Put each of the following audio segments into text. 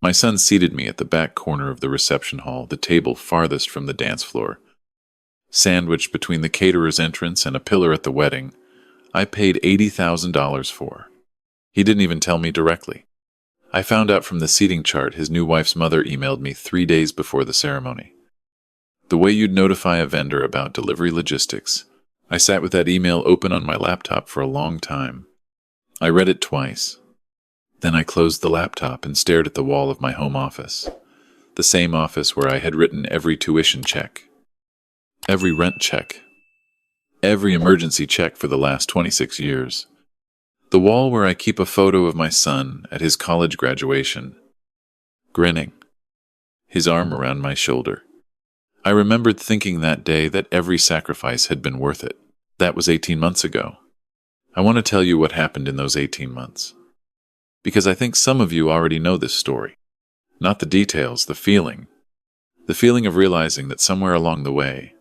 My son seated me at the back corner of the reception hall, the table farthest from the dance floor. Sandwiched between the caterer's entrance and a pillar at the wedding, I paid $80,000 for. He didn't even tell me directly. I found out from the seating chart his new wife's mother emailed me 3 days before the ceremony. The way you'd notify a vendor about delivery logistics. I sat with that email open on my laptop for a long time. I read it twice. Then I closed the laptop and stared at the wall of my home office. The same office where I had written every tuition check, every rent check, every emergency check for the last 26 years. The wall where I keep a photo of my son at his college graduation, grinning, his arm around my shoulder. I remembered thinking that day that every sacrifice had been worth it. That was 18 months ago. I want to tell you what happened in those 18 months. Because I think some of you already know this story. Not the details, the feeling. The feeling of realizing that somewhere along the way,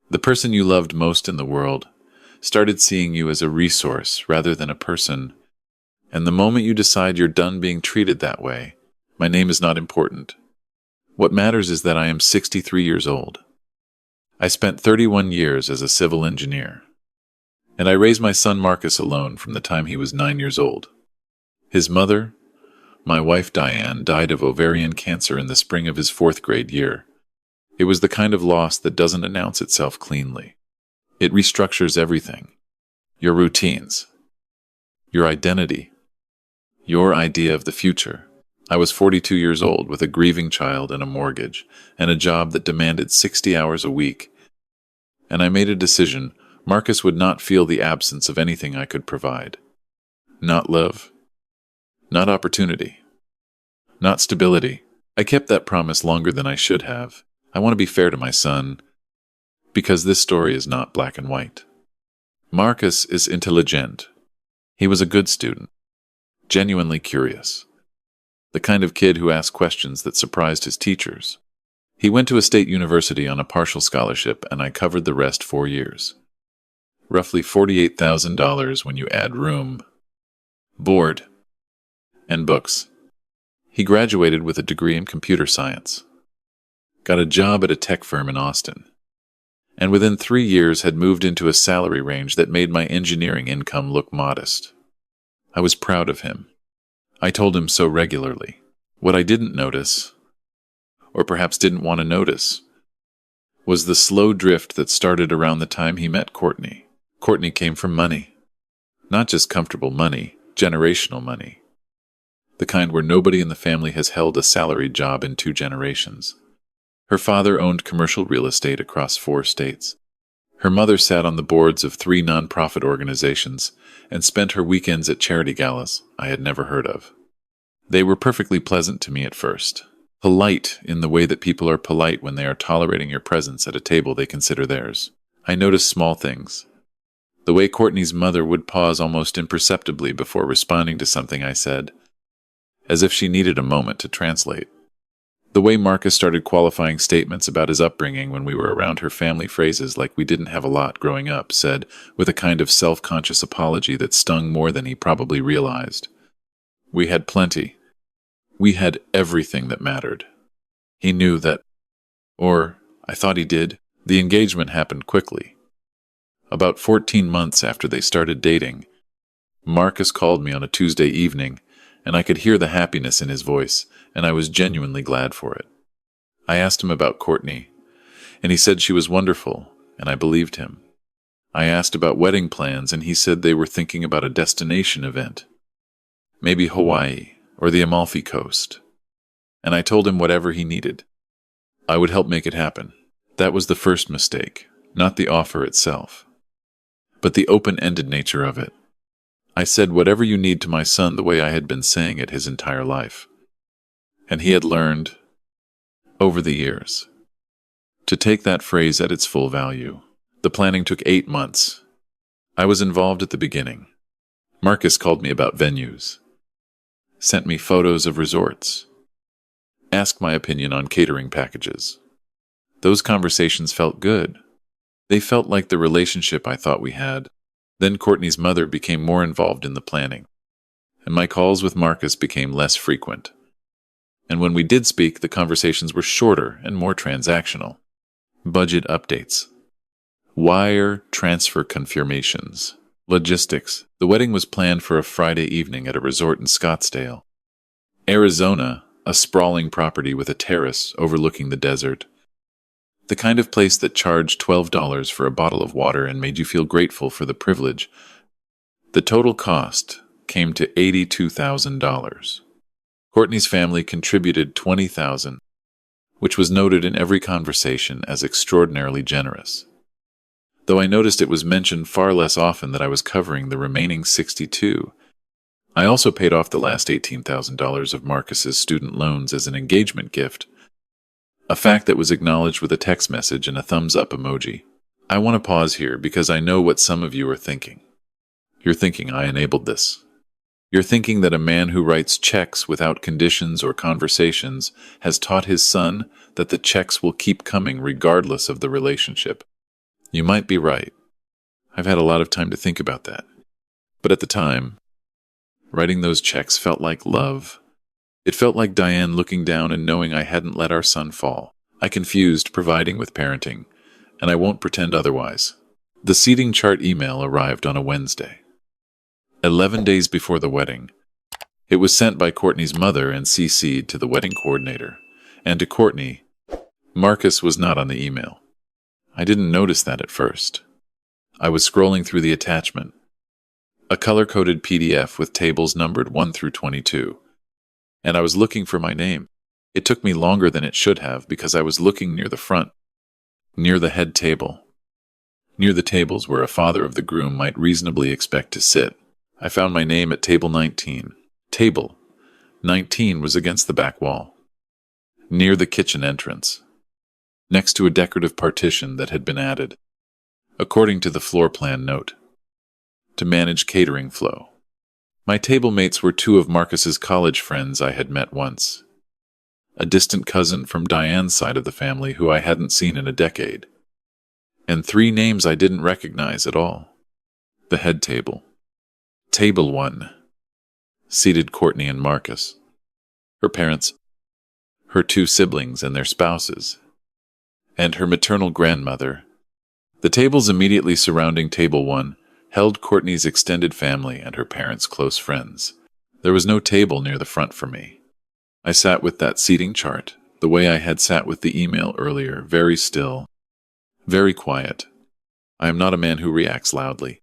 the person you loved most in the world started seeing you as a resource rather than a person. And the moment you decide you're done being treated that way, my name is not important. What matters is that I am 63 years old. I spent 31 years as a civil engineer. And I raised my son Marcus alone from the time he was 9 years old. His mother, my wife Diane, died of ovarian cancer in the spring of his 4th grade year. It was the kind of loss that doesn't announce itself cleanly. It restructures everything. Your routines, your identity, your idea of the future. I was 42 years old with a grieving child and a mortgage, and a job that demanded 60 hours a week. And I made a decision. Marcus would not feel the absence of anything I could provide. Not love, not opportunity, not stability. I kept that promise longer than I should have. I want to be fair to my son, because this story is not black and white. Marcus is intelligent. He was a good student, genuinely curious. The kind of kid who asked questions that surprised his teachers. He went to a state university on a partial scholarship, and I covered the rest 4 years. Roughly $48,000 when you add room, board, and books. He graduated with a degree in computer science, got a job at a tech firm in Austin, and within 3 years had moved into a salary range that made my engineering income look modest. I was proud of him. I told him so regularly. What I didn't notice, or perhaps didn't want to notice, was the slow drift that started around the time he met Courtney. Courtney came from money. Not just comfortable money, generational money. The kind where nobody in the family has held a salaried job in 2 generations. Her father owned commercial real estate across 4 states. Her mother sat on the boards of 3 nonprofit organizations and spent her weekends at charity galas I had never heard of. They were perfectly pleasant to me at first. Polite in the way that people are polite when they are tolerating your presence at a table they consider theirs. I noticed small things. The way Courtney's mother would pause almost imperceptibly before responding to something I said, as if she needed a moment to translate. The way Marcus started qualifying statements about his upbringing when we were around her family, phrases like "we didn't have a lot growing up," said with a kind of self-conscious apology that stung more than he probably realized. We had plenty. We had everything that mattered. He knew that, or I thought he did. The engagement happened quickly. About 14 months after they started dating, Marcus called me on a Tuesday evening, and I could hear the happiness in his voice, and I was genuinely glad for it. I asked him about Courtney, and he said she was wonderful, and I believed him. I asked about wedding plans, and he said they were thinking about a destination event. Maybe Hawaii or the Amalfi Coast. And I told him whatever he needed. I would help make it happen. That was the first mistake, not the offer itself, but the open-ended nature of it. I said whatever you need to my son the way I had been saying it his entire life. And he had learned, over the years, to take that phrase at its full value. The planning took 8 months. I was involved at the beginning. Marcus called me about venues, sent me photos of resorts, asked my opinion on catering packages. Those conversations felt good. They felt like the relationship I thought we had. Then Courtney's mother became more involved in the planning, and my calls with Marcus became less frequent. And when we did speak, the conversations were shorter and more transactional. Budget updates. Wire transfer confirmations. Logistics. The wedding was planned for a Friday evening at a resort in Scottsdale, Arizona, a sprawling property with a terrace overlooking the desert. The kind of place that charged $12 for a bottle of water and made you feel grateful for the privilege. The total cost came to $82,000. Courtney's family contributed $20,000, which was noted in every conversation as extraordinarily generous. Though I noticed it was mentioned far less often that I was covering the remaining $62,000. I also paid off the last $18,000 of Marcus's student loans as an engagement gift, a fact that was acknowledged with a text message and a thumbs-up emoji. I want to pause here because I know what some of you are thinking. You're thinking I enabled this. You're thinking that a man who writes checks without conditions or conversations has taught his son that the checks will keep coming regardless of the relationship. You might be right. I've had a lot of time to think about that. But at the time, writing those checks felt like love. It felt like Diane looking down and knowing I hadn't let our son fall. I confused providing with parenting, and I won't pretend otherwise. The seating chart email arrived on a Wednesday, 11 days before the wedding. It was sent by Courtney's mother and CC'd to the wedding coordinator. And to Courtney, Marcus was not on the email. I didn't notice that at first. I was scrolling through the attachment, a color-coded PDF with tables numbered 1 through 22. And I was looking for my name. It took me longer than it should have because I was looking near the front, near the head table, near the tables where a father of the groom might reasonably expect to sit. I found my name at table 19. Table 19 was against the back wall, near the kitchen entrance, next to a decorative partition that had been added, according to the floor plan note, to manage catering flow. My table mates were 2 of Marcus's college friends I had met once, a distant cousin from Diane's side of the family who I hadn't seen in a decade, and 3 names I didn't recognize at all. The head table. Table 1 seated Courtney and Marcus, her parents, her 2 siblings and their spouses, and her maternal grandmother. The tables immediately surrounding Table 1 held Courtney's extended family and her parents' close friends. There was no table near the front for me. I sat with that seating chart, the way I had sat with the email earlier, very still, very quiet. I am not a man who reacts loudly.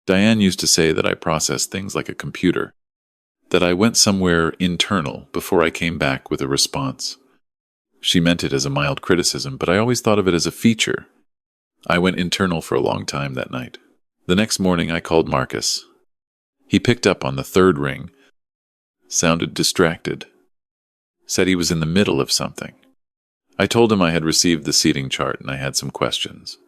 Diane used to say that I process things like a computer, that I went somewhere internal before I came back with a response. She meant it as a mild criticism, but I always thought of it as a feature. I went internal for a long time that night. The next morning I called Marcus. He picked up on the 3rd ring, sounded distracted, said he was in the middle of something. I told him I had received the seating chart and I had some questions.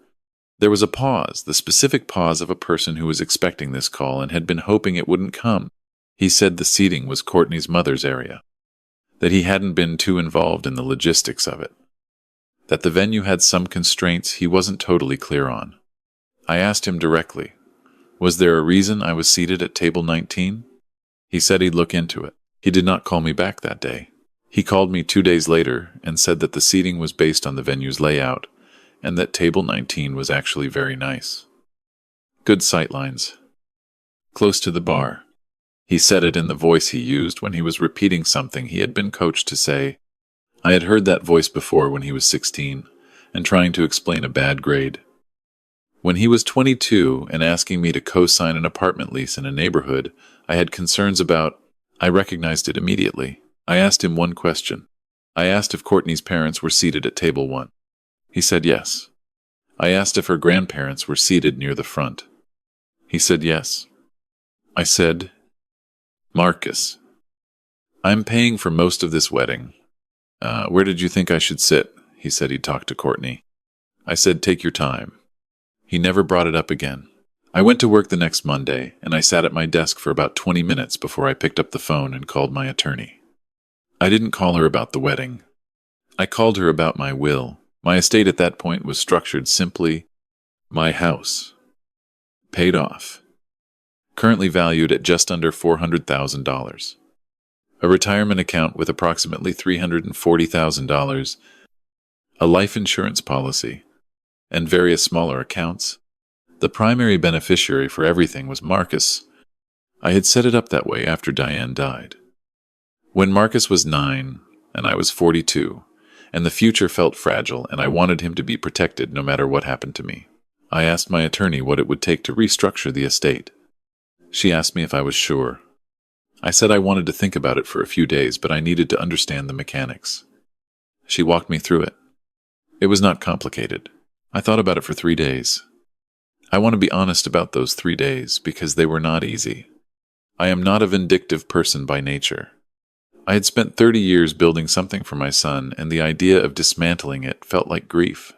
There was a pause, the specific pause of a person who was expecting this call and had been hoping it wouldn't come. He said the seating was Courtney's mother's area, that he hadn't been too involved in the logistics of it, that the venue had some constraints he wasn't totally clear on. I asked him directly, was there a reason I was seated at table 19? He said he'd look into it. He did not call me back that day. He called me 2 days later and said that the seating was based on the venue's layout and that table 19 was actually very nice. Good sightlines. Close to the bar. He said it in the voice he used when he was repeating something he had been coached to say. I had heard that voice before when he was 16 and trying to explain a bad grade. When he was 22 and asking me to co-sign an apartment lease in a neighborhood I had concerns about, I recognized it immediately. I asked him one question. I asked if Courtney's parents were seated at table 1. He said yes. I asked if her grandparents were seated near the front. He said yes. I said, Marcus, I'm paying for most of this wedding. Where did you think I should sit? He said he'd talk to Courtney. I said, take your time. He never brought it up again. I went to work the next Monday, and I sat at my desk for about 20 minutes before I picked up the phone and called my attorney. I didn't call her about the wedding. I called her about my will. My estate at that point was structured simply, my house, paid off, currently valued at just under $400,000. a retirement account with approximately $340,000, a life insurance policy, and various smaller accounts. The primary beneficiary for everything was Marcus. I had set it up that way after Diane died. When Marcus was 9 and I was 42, and the future felt fragile and I wanted him to be protected no matter what happened to me, I asked my attorney what it would take to restructure the estate. She asked me if I was sure. I said I wanted to think about it for a few days, but I needed to understand the mechanics. She walked me through it. It was not complicated. I thought about it for 3 days. I want to be honest about those 3 days because they were not easy. I am not a vindictive person by nature. I had spent 30 years building something for my son, and the idea of dismantling it felt like grief.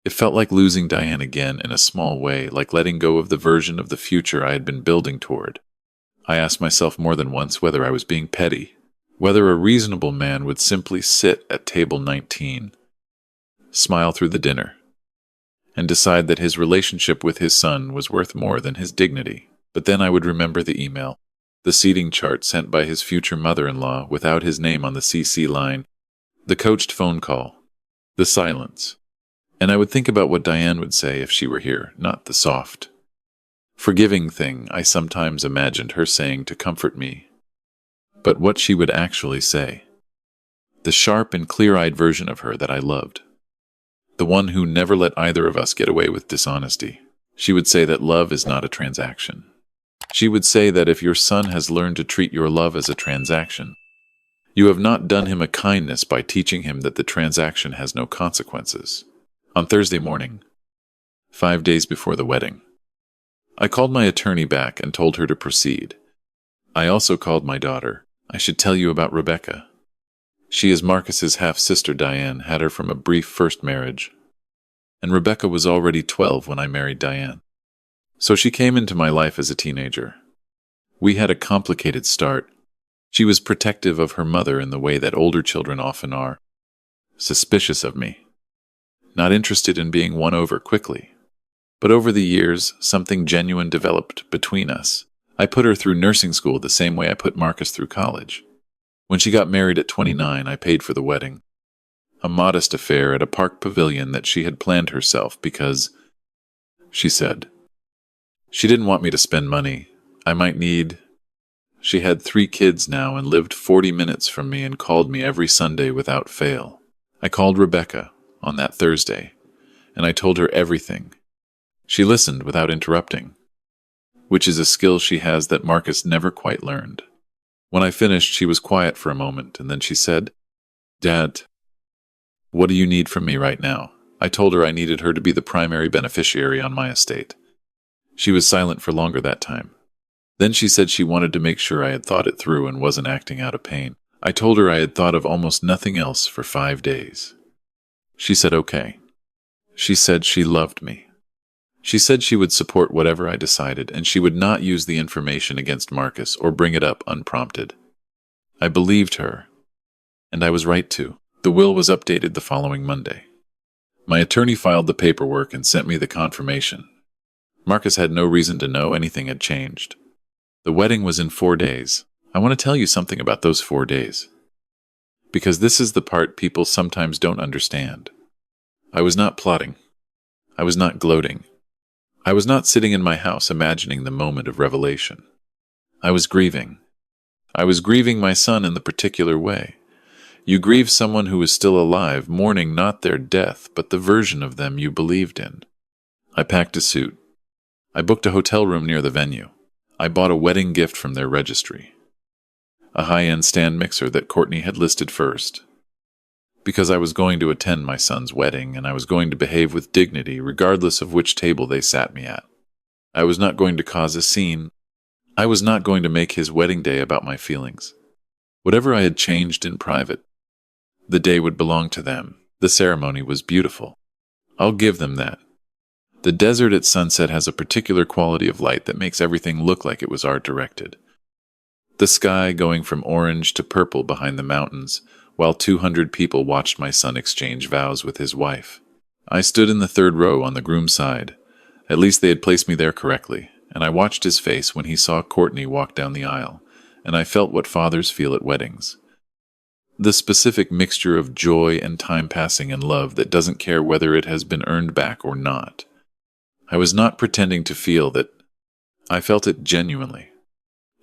It felt like losing Diane again in a small way, like letting go of the version of the future I had been building toward. I asked myself more than once whether I was being petty, whether a reasonable man would simply sit at table 19, smile through the dinner, and decide that his relationship with his son was worth more than his dignity. But then I would remember the email, the seating chart sent by his future mother-in-law without his name on the CC line, the coached phone call, the silence. And I would think about what Diane would say if she were here, not the soft, forgiving thing I sometimes imagined her saying to comfort me, but what she would actually say. The sharp and clear-eyed version of her that I loved. The one who never let either of us get away with dishonesty. She would say that love is not a transaction. She would say that if your son has learned to treat your love as a transaction, you have not done him a kindness by teaching him that the transaction has no consequences. On Thursday morning, 5 days before the wedding, I called my attorney back and told her to proceed. I also called my daughter. I should tell you about Rebecca. She is Marcus's half-sister. Diane had her from a brief first marriage, and Rebecca was already 12 when I married Diane. So she came into my life as a teenager. We had a complicated start. She was protective of her mother in the way that older children often are, suspicious of me, not interested in being won over quickly. But over the years, something genuine developed between us. I put her through nursing school the same way I put Marcus through college. When she got married at 29, I paid for the wedding. A modest affair at a park pavilion that she had planned herself because, she said, she didn't want me to spend money. I might need. She had 3 kids now and lived 40 minutes from me and called me every Sunday without fail. I called Rebecca on that Thursday, and I told her everything. She listened without interrupting, which is a skill she has that Marcus never quite learned. When I finished, she was quiet for a moment, and then she said, "Dad, what do you need from me right now?" I told her I needed her to be the primary beneficiary on my estate. She was silent for longer that time. Then she said she wanted to make sure I had thought it through and wasn't acting out of pain. I told her I had thought of almost nothing else for 5 days. She said okay. She said she loved me. She said she would support whatever I decided, and she would not use the information against Marcus or bring it up unprompted. I believed her, and I was right to. The will was updated the following Monday. My attorney filed the paperwork and sent me the confirmation. Marcus had no reason to know anything had changed. The wedding was in 4 days. I want to tell you something about those 4 days, because this is the part people sometimes don't understand. I was not plotting. I was not gloating. I was not sitting in my house imagining the moment of revelation. I was grieving. I was grieving my son in the particular way. You grieve someone who is still alive, mourning not their death, but the version of them you believed in. I packed a suit. I booked a hotel room near the venue. I bought a wedding gift from their registry, a high-end stand mixer that Courtney had listed first, because I was going to attend my son's wedding and I was going to behave with dignity regardless of which table they sat me at. I was not going to cause a scene. I was not going to make his wedding day about my feelings. Whatever I had changed in private, the day would belong to them. The ceremony was beautiful. I'll give them that. The desert at sunset has a particular quality of light that makes everything look like it was art-directed. The sky going from orange to purple behind the mountains, while 200 people watched my son exchange vows with his wife. I stood in the 3rd row on the groom's side. At least they had placed me there correctly, and I watched his face when he saw Courtney walk down the aisle, and I felt what fathers feel at weddings. The specific mixture of joy and time passing and love that doesn't care whether it has been earned back or not. I was not pretending to feel that. I felt it genuinely.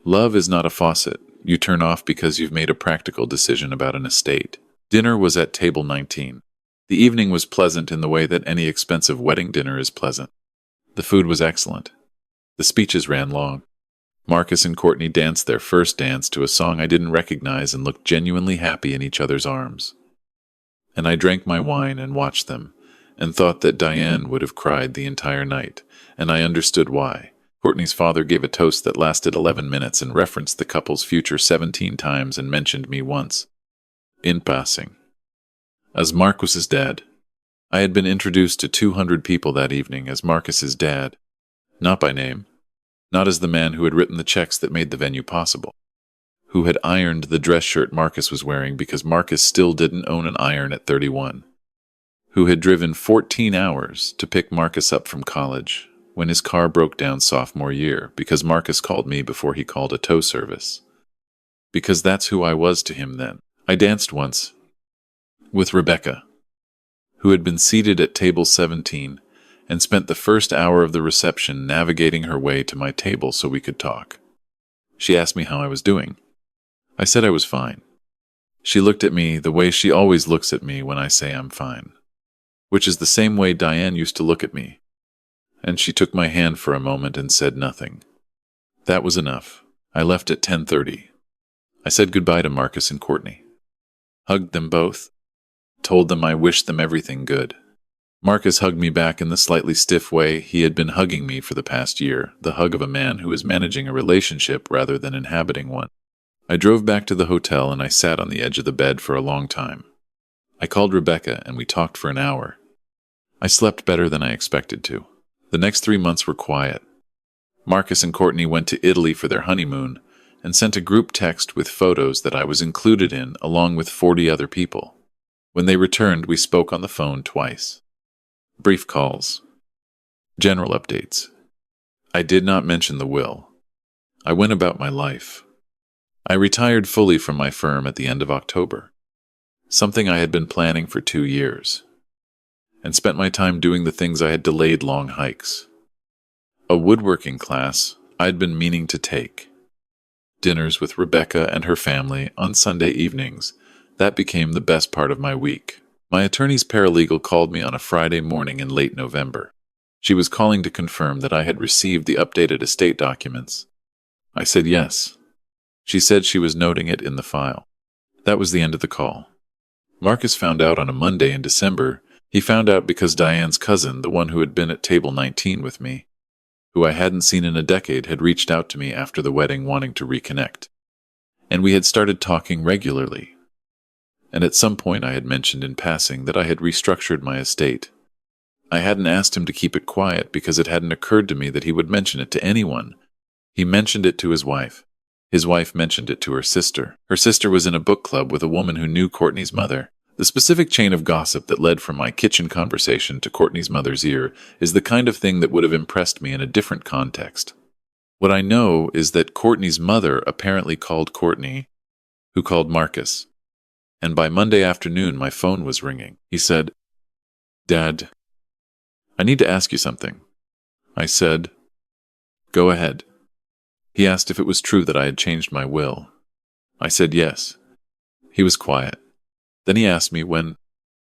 Love is not a faucet you turn off because you've made a practical decision about an estate. Dinner was at table 19. The evening was pleasant in the way that any expensive wedding dinner is pleasant. The food was excellent. The speeches ran long. Marcus and Courtney danced their first dance to a song I didn't recognize and looked genuinely happy in each other's arms. And I drank my wine and watched them, and thought that Diane would have cried the entire night, and I understood why. Courtney's father gave a toast that lasted 11 minutes and referenced the couple's future 17 times and mentioned me once. In passing. As Marcus's dad. I had been introduced to 200 people that evening as Marcus's dad. Not by name. Not as the man who had written the checks that made the venue possible. Who had ironed the dress shirt Marcus was wearing because Marcus still didn't own an iron at 31. Who had driven 14 hours to pick Marcus up from college when his car broke down sophomore year because Marcus called me before he called a tow service. Because that's who I was to him then. I danced once with Rebecca, who had been seated at table 17 and spent the first hour of the reception navigating her way to my table so we could talk. She asked me how I was doing. I said I was fine. She looked at me the way she always looks at me when I say I'm fine, which is the same way Diane used to look at me. And she took my hand for a moment and said nothing. That was enough. I left at 10:30. I said goodbye to Marcus and Courtney. Hugged them both. Told them I wished them everything good. Marcus hugged me back in the slightly stiff way he had been hugging me for the past year, the hug of a man who is managing a relationship rather than inhabiting one. I drove back to the hotel and I sat on the edge of the bed for a long time. I called Rebecca and we talked for an hour. I slept better than I expected to. The next 3 months were quiet. Marcus and Courtney went to Italy for their honeymoon and sent a group text with photos that I was included in along with 40 other people. When they returned, we spoke on the phone twice. Brief calls. General updates. I did not mention the will. I went about my life. I retired fully from my firm at the end of October, something I had been planning for 2 years, and spent my time doing the things I had delayed: long hikes. A woodworking class I'd been meaning to take. Dinners with Rebecca and her family on Sunday evenings. That became the best part of my week. My attorney's paralegal called me on a Friday morning in late November. She was calling to confirm that I had received the updated estate documents. I said yes. She said she was noting it in the file. That was the end of the call. Marcus found out on a Monday in December. He found out because Diane's cousin, the one who had been at table 19 with me, who I hadn't seen in a decade, had reached out to me after the wedding wanting to reconnect. And we had started talking regularly. And at some point I had mentioned in passing that I had restructured my estate. I hadn't asked him to keep it quiet because it hadn't occurred to me that he would mention it to anyone. He mentioned it to his wife. His wife mentioned it to her sister. Her sister was in a book club with a woman who knew Courtney's mother. The specific chain of gossip that led from my kitchen conversation to Courtney's mother's ear is the kind of thing that would have impressed me in a different context. What I know is that Courtney's mother apparently called Courtney, who called Marcus. And by Monday afternoon, my phone was ringing. He said, "Dad, I need to ask you something." I said, "Go ahead." He asked if it was true that I had changed my will. I said yes. He was quiet. Then he asked me when.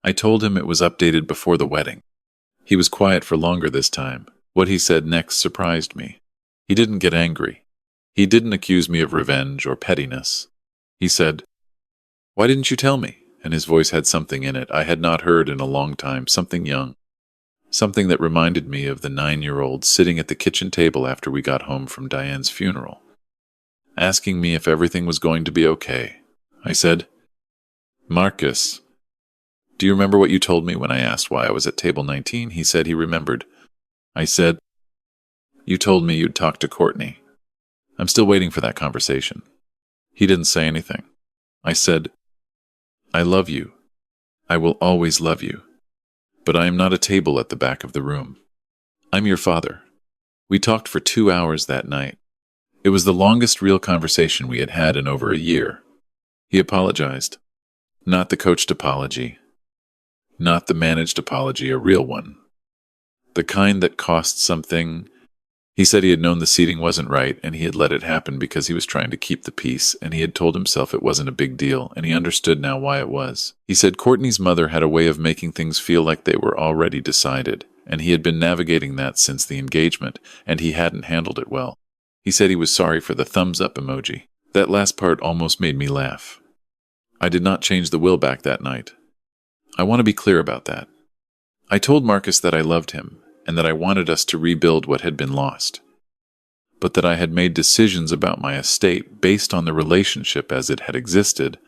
I told him it was updated before the wedding. He was quiet for longer this time. What he said next surprised me. He didn't get angry. He didn't accuse me of revenge or pettiness. He said, "Why didn't you tell me?" And his voice had something in it I had not heard in a long time, something young. Something that reminded me of the 9-year-old sitting at the kitchen table after we got home from Diane's funeral, asking me if everything was going to be okay. I said, "Marcus, do you remember what you told me when I asked why I was at table 19? He said he remembered. I said, "You told me you'd talk to Courtney. I'm still waiting for that conversation." He didn't say anything. I said, "I love you. I will always love you. But I am not a table at the back of the room. I'm your father." We talked for 2 hours that night. It was the longest real conversation we had had in over a year. He apologized. Not the coached apology. Not the managed apology, a real one. The kind that cost something. He said he had known the seating wasn't right, and he had let it happen because he was trying to keep the peace, and he had told himself it wasn't a big deal, and he understood now why it was. He said Courtney's mother had a way of making things feel like they were already decided, and he had been navigating that since the engagement, and he hadn't handled it well. He said he was sorry for the thumbs-up emoji. That last part almost made me laugh. I did not change the will back that night. I want to be clear about that. I told Marcus that I loved him, and that I wanted us to rebuild what had been lost, but that I had made decisions about my estate based on the relationship as it had existed,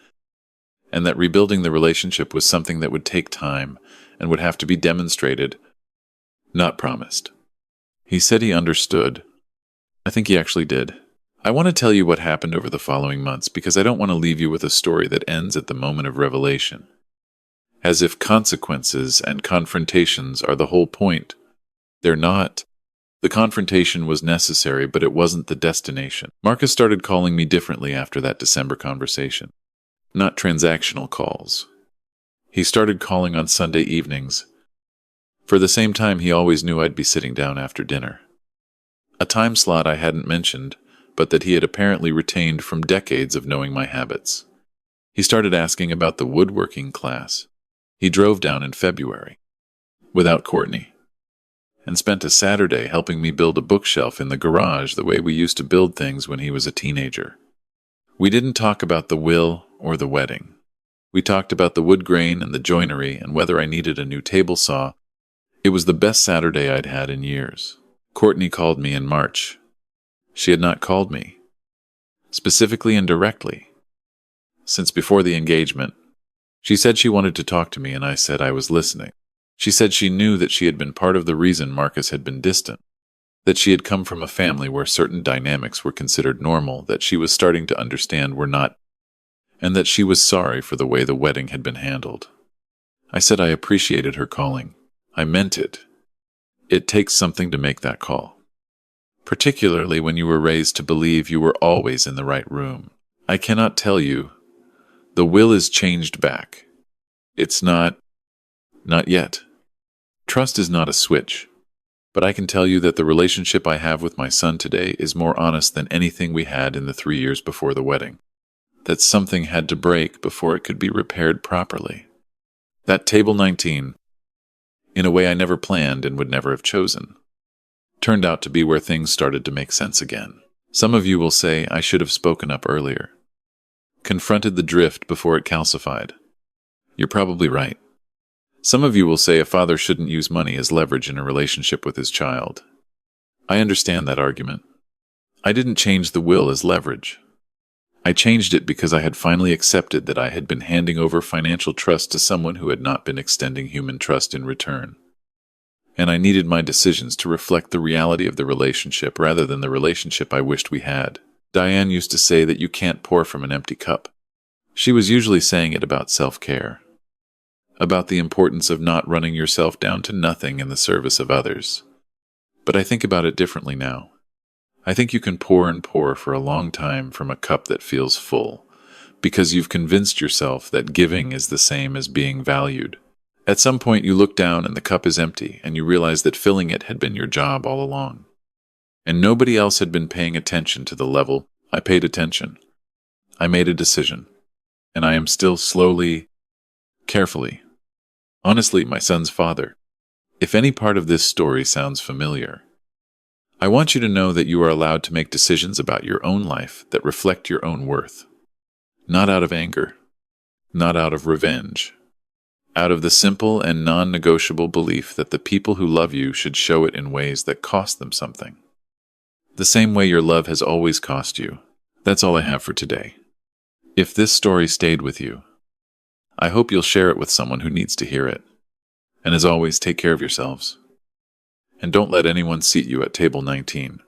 and that rebuilding the relationship was something that would take time and would have to be demonstrated, not promised. He said he understood. I think he actually did. I want to tell you what happened over the following months because I don't want to leave you with a story that ends at the moment of revelation, as if consequences and confrontations are the whole point. They're not. The confrontation was necessary, but it wasn't the destination. Marcus started calling me differently after that December conversation. Not transactional calls. He started calling on Sunday evenings. For the same time, he always knew I'd be sitting down after dinner. A time slot I hadn't mentioned, but that he had apparently retained from decades of knowing my habits. He started asking about the woodworking class. He drove down in February, without Courtney, and spent a Saturday helping me build a bookshelf in the garage the way we used to build things when he was a teenager. We didn't talk about the will or the wedding. We talked about the wood grain and the joinery and whether I needed a new table saw. It was the best Saturday I'd had in years. Courtney called me in March. She had not called me, specifically and directly, since before the engagement. She said she wanted to talk to me, and I said I was listening. She said she knew that she had been part of the reason Marcus had been distant, that she had come from a family where certain dynamics were considered normal that she was starting to understand were not, and that she was sorry for the way the wedding had been handled. I said I appreciated her calling. I meant it. It takes something to make that call, particularly when you were raised to believe you were always in the right room. I cannot tell you. The will is changed back. It's not yet. Trust is not a switch, but I can tell you that the relationship I have with my son today is more honest than anything we had in the 3 years before the wedding. That something had to break before it could be repaired properly. That table 19, in a way I never planned and would never have chosen, turned out to be where things started to make sense again. Some of you will say I should have spoken up earlier, confronted the drift before it calcified. You're probably right. Some of you will say a father shouldn't use money as leverage in a relationship with his child. I understand that argument. I didn't change the will as leverage. I changed it because I had finally accepted that I had been handing over financial trust to someone who had not been extending human trust in return. And I needed my decisions to reflect the reality of the relationship rather than the relationship I wished we had. Diane used to say that you can't pour from an empty cup. She was usually saying it about self-care, about the importance of not running yourself down to nothing in the service of others. But I think about it differently now. I think you can pour and pour for a long time from a cup that feels full, because you've convinced yourself that giving is the same as being valued. At some point you look down and the cup is empty, and you realize that filling it had been your job all along. And nobody else had been paying attention to the level I paid attention. I made a decision, and I am still slowly, carefully, honestly, my son's father. If any part of this story sounds familiar, I want you to know that you are allowed to make decisions about your own life that reflect your own worth. Not out of anger, not out of revenge, out of the simple and non-negotiable belief that the people who love you should show it in ways that cost them something. The same way your love has always cost you. That's all I have for today. If this story stayed with you, I hope you'll share it with someone who needs to hear it. And as always, take care of yourselves. And don't let anyone seat you at table 19.